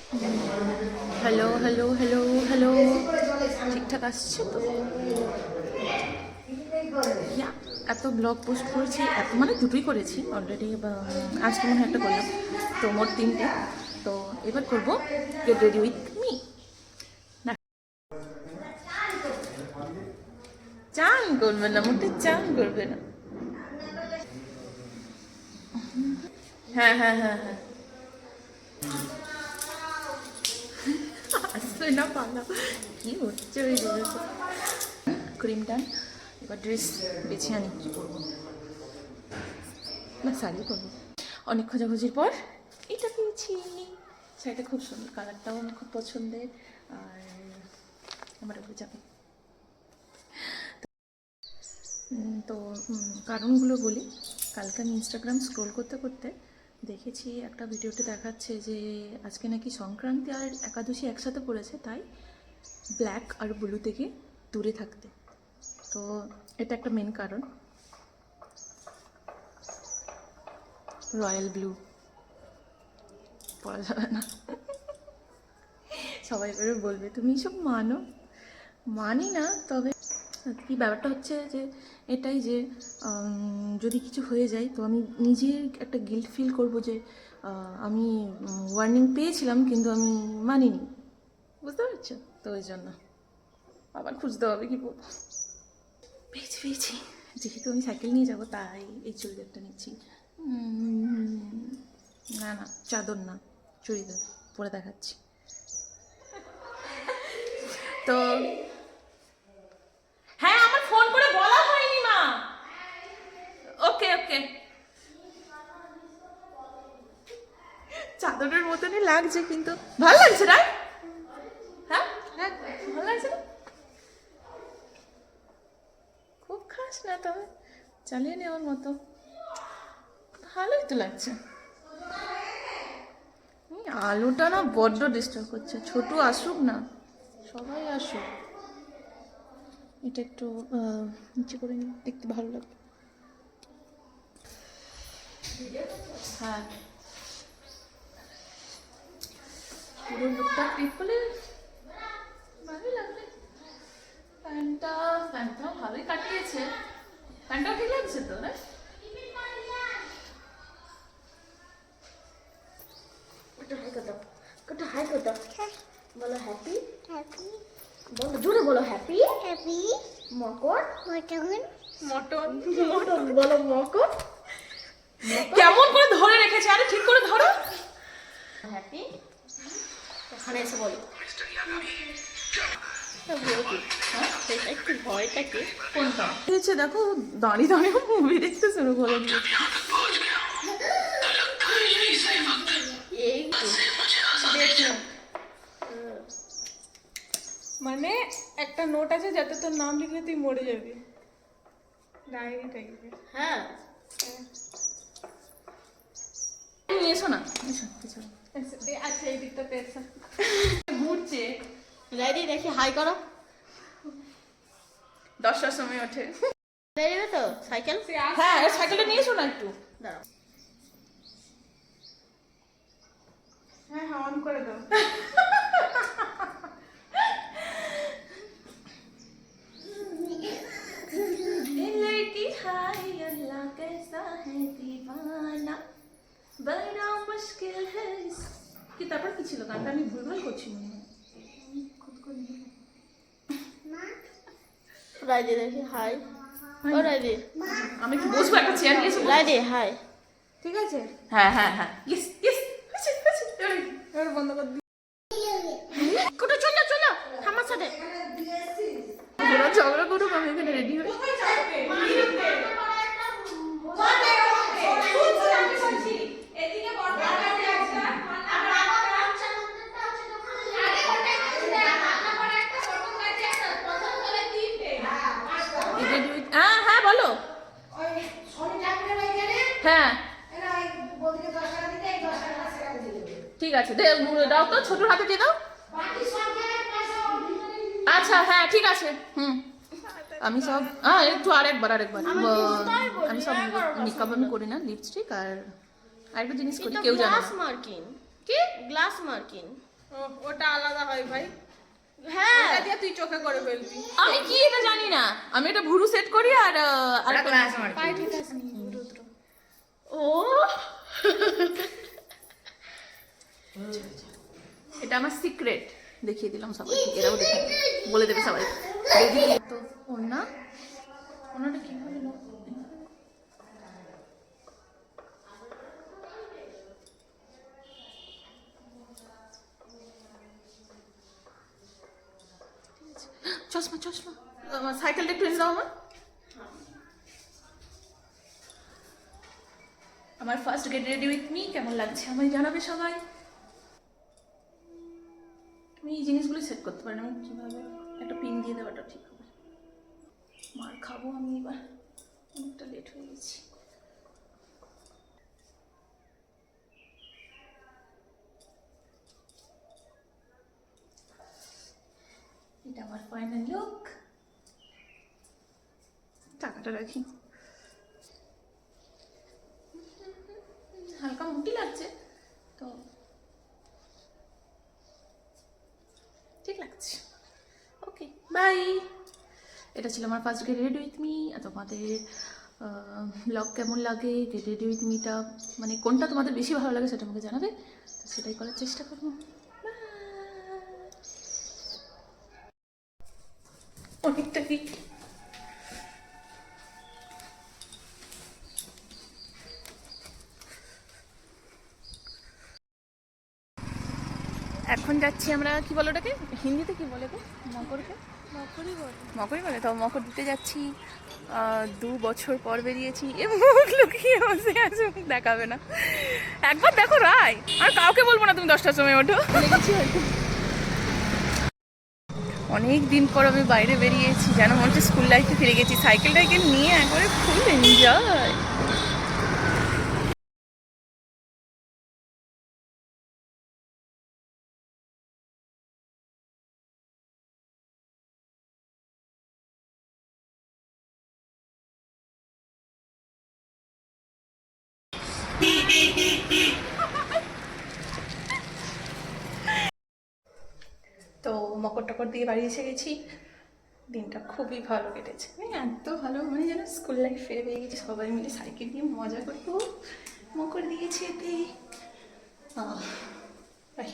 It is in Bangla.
হ্যালো হ্যালো হ্যালো হ্যালো, ঠিকঠাক আসছে তো? এত ব্লগ পোস্ট করেছি, এত মানে দুটোই করেছি অলরেডি, আজকে মনে হয় একটা করলাম, তো মোট 3টে। তো এবার করবো গেট রেডি উইথ মি। চান করবে না, মোটে চান করবে না। হ্যাঁ হ্যাঁ হ্যাঁ হ্যাঁ, আসবে না পালা, কি হচ্ছে ওই বলেছে। ক্রিম টান, এবার ড্রেস বেছে আনি কি করবো, না শাড়ি করবো। অনেক খোঁজাখুঁজির পর এটা পেয়েছি। শাড়িটা খুব সুন্দর, কালারটাও আমার খুব পছন্দের, আর আমার উপরে যাবে। তো কারণগুলো বলি। কালকে আমি ইনস্টাগ্রাম স্ক্রোল করতে করতে দেখেছি একটা ভিডিওতে দেখাচ্ছে যে আজকে নাকি সংক্রান্তি আর একাদশী একসাথে পড়েছে, তাই ব্ল্যাক আর ব্লু থেকে দূরে থাকতে। তো এটা একটা মেন কারণ। রয়্যাল ব্লু পরা যাবে না, সবাই করে বলবে তুমি সব মানো। মানি না, তবে কি ব্যাপারটা হচ্ছে যে এটাই যে যদি কিছু হয়ে যায় তো আমি নিজের একটা গিল্ট ফিল করব যে আমি ওয়ার্নিং পেয়েছিলাম কিন্তু আমি মানিনি, বুঝতে পারছো? তো ওই জন্য আবার খুঁজতে হবে কি বলবো। পেয়েছি, যেহেতু আমি সাইকেল নিয়ে যাব তাই এই চুড়িদারটা নিচ্ছি। না না, চাদর না, চুড়িদার পরে দেখাচ্ছি। তো হ্যাঁ, আমার ফোন করে বলা হয়নি মা। ওকে ওকে, চাদরের মতনই লাগছে কিন্তু ভালো লাগছে না? হ্যাঁ হ্যাঁ, ভালো লাগছে না? খুব খাস না, তবে চালিয়ে নেওয়ার মতো ভালোই তো লাগছে। আলোটা না বড্ড ডিস্টার্ব করছে। ছোট আসুক না, সবাই আসুক, এটা একটু নিচে করে নিই, দেখতে ভালো লাগবে। হ্যাঁ, পুরো লুকটা ক্লিক করলে ভালোই লাগবে। প্যান্টটাও ভালোই কাটিয়েছে, প্যান্টটাও ঠিক লাগছে তো না? হাই করো, বলো হ্যাপি হ্যাপি, বলো জোরে বলো হ্যাপি হ্যাপি। মকর মটন মটন, মটন বলো মকর। কেমন করে ধরে রেখেছে, আরে ঠিক করে ধরো। হ্যাপি, ওখানে এসে বলো একটু ভয়টাকে কোনটা হয়েছে দেখো, দাঁড়িয়ে দাঁড়িয়ে মুভি দেখতে শুরু করে দিয়েছে। এই মানে একটা নোট আছে যাতে তোর নাম লিখলে তুই মরে যাবি, ডায়েরি টাইপের। হ্যাঁ, নিয়ে এসো না, এসো পিছনে। আচ্ছা এই দিকটা পেয়েছে, ঘুরছে। ডায়েরি দেখি হাই করো। 10টার সময় ওঠে। ডায়েরি তো সাইকেল, হ্যাঁ, সাইকেলটা নিয়ে এসো না একটু। দাঁড়াও। হ্যাঁ হ্যাঁ, অন করে দাও। लड़की हाय अल्लाह कैसा है दीवाना, बड़ा मुश्किल है। কি তারপর কি ছিল গানটা? আমি ভুলভাল করছি মনে হয়। রাইডি দেখি হাই। ও রাইডি, আমি কি বসবো? একটা চেয়ার নিয়ে এসো। রাইডি হাই। ঠিক আছে, হ্যাঁ হ্যাঁ হ্যাঁ, ইয়েস ইয়েস, এবার বন্ধ করে দিই। কোটো চলো চলো আমার সাথে। ওরা ঝগড়া করুক, আমি এখানে রেডি হই। হ্যাঁ হ্যাঁ বলো। হ্যাঁ ঠিক আছে, দাও তো, ছোটর হাতে দিয়ে দাও। আচ্ছা হ্যাঁ ঠিক আছে। আমি সব একটু আরেকবার আমি সব মেকআপ আমি করি না, লিপস্টিক আর আরেকটা জিনিস করি, কেউ জানে গ্লাস না। মার্কিং, কি গ্লাস মার্কিং ও ওটা আলাদা হয় ভাই, হ্যাঁ ওটা দিয়ে তুই চোখে করে ফেলবি। আমি কি এটা জানি না, আমি এটা ভুরু সেট করি আর আর পায়ে ঠিক আছে নি রুদ্র। ও এটা আমার সিক্রেট, দেখিয়ে দিলাম সবাইকে, এরাও দেখে বলে দেবে সবাই। তো ওনা ওনাটা কিভাবে lock করবে? চশমা চশমা, সাইকেলটা একটু এনে দাও আমার first get ready with me কেমন লাগছে আমায় জানাবে সবাই। আমি এই জিনিসগুলো সেট করতে পারি না, আমি কীভাবে একটা পিন দিয়ে দেওয়াটা ঠিক হবে। মার খাবো আমি এবার, অনেকটা লেট হয়ে গেছি। এটা আমার ফাইনাল লুক। টাকাটা রাখি, হালকা মোটি লাগছে তো ঠিক লাগছে। Okay bye. এটা ছিল আমার first get ready with me. তোমাদের ব্লগ কেমন লাগে, গেট রেডি উইথ মিটা মানে কোনটা তোমাদের বেশি ভালো লাগে সেটা আমাকে জানাবে, তো সেটাই করার চেষ্টা করবো। অনেকটা কি এখন যাচ্ছি আমরা, কি বলো ওটাকে হিন্দিতে কি বলে গো, মকরকে মকরই বলে, তো মকর দিতে যাচ্ছি। 2 বছর পর বেরিয়েছি, এ মুখ লুকিয়ে বসে আছে, মুখ দেখাবে না। একবার দেখো রায়, আর কাউকে বলবো না তুমি 10টার সময় ওঠো। অনেক দিন পর আমি বাইরে বেরিয়েছি, যেন মনে হচ্ছে স্কুল লাইফে ফিরে গেছি। সাইকেলটাকে নিয়ে একবারে ফুল এনজয়। তো মকর টকর দিয়ে বাড়ি এসে গেছি, দিনটা খুবই ভালো কেটেছে, মানে এত ভালো, মানে যেন স্কুল লাইফ ফিরে পেয়ে গেছি। সবাই মিলে সাইকেল দিয়ে মজা করবো, মকর দিয়েছে এতে। বাই।